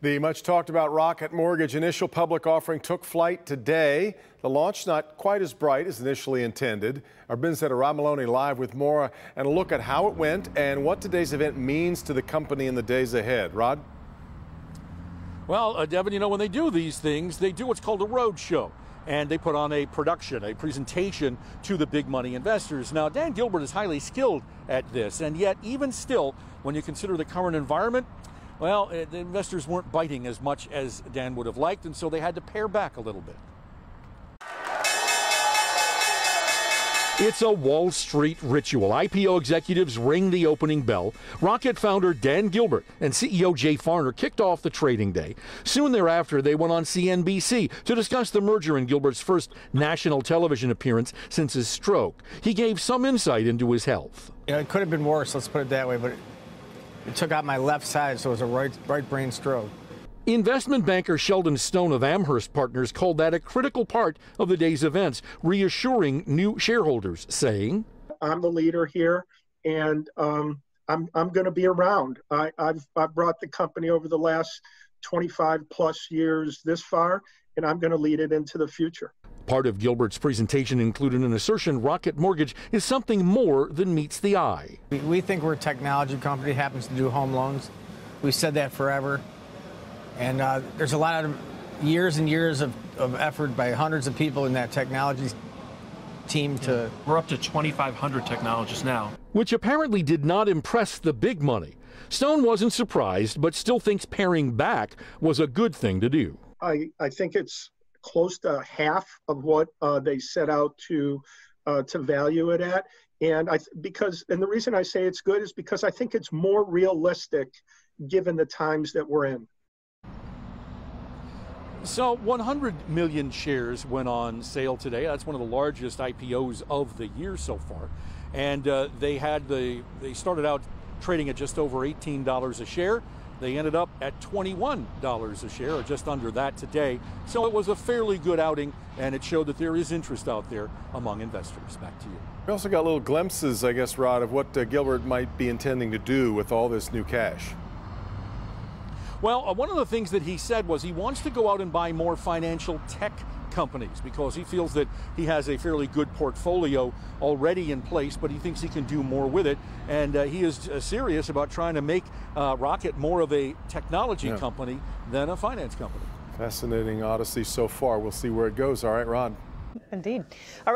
The much talked about Rocket Mortgage initial public offering took flight today. The launch not quite as bright as initially intended. Our business editor Rob Maloney live with more and a look at how it went and what today's event means to the company in the days ahead. Rod? Well, Devin, you know, when they do these things, they do what's called a road show. And they put on a production, a presentation to the big money investors. Now, Dan Gilbert is highly skilled at this, and yet even still, when you consider the current environment, well, the investors weren't biting as much as Dan would have liked, and so they had to pare back a little bit. It's a Wall Street ritual. IPO executives ring the opening bell. Rocket founder Dan Gilbert and CEO Jay Farner kicked off the trading day. Soon thereafter, they went on CNBC to discuss the merger in Gilbert's first national television appearance since his stroke. He gave some insight into his health. You know, it could have been worse, let's put it that way, but it took out my left side, so it was a right brain stroke. Investment banker Sheldon Stone of Amherst Partners called that a critical part of the day's events, reassuring new shareholders, saying, I'm the leader here, and I'm going to be around. I've brought the company over the last 25 plus years this far, and I'm going to lead it into the future. Part of Gilbert's presentation included an assertion Rocket Mortgage is something more than meets the eye. We think we're a technology company that happens to do home loans. We've said that forever. And there's a lot of years and years of effort by hundreds of people in that technology team to... We're up to 2,500 technologists now. Which apparently did not impress the big money. Stone wasn't surprised, but still thinks paring back was a good thing to do. I think it's close to half of what they set out to value it at. And the reason I say it's good is because I think it's more realistic given the times that we're in. So 100 million shares went on sale today. That's one of the largest IPOs of the year so far. And they started out trading at just over $18 a share. They ended up at $21 a share, or just under that today. So it was a fairly good outing, and it showed that there is interest out there among investors. Back to you. We also got little glimpses, I guess, Rod, of what Gilbert might be intending to do with all this new cash. Well, one of the things that he said was he wants to go out and buy more financial tech companies because he feels that he has a fairly good portfolio already in place, but he thinks he can do more with it. And he is serious about trying to make Rocket more of a technology company than a finance company. Fascinating odyssey so far. We'll see where it goes. All right, Rod. Indeed.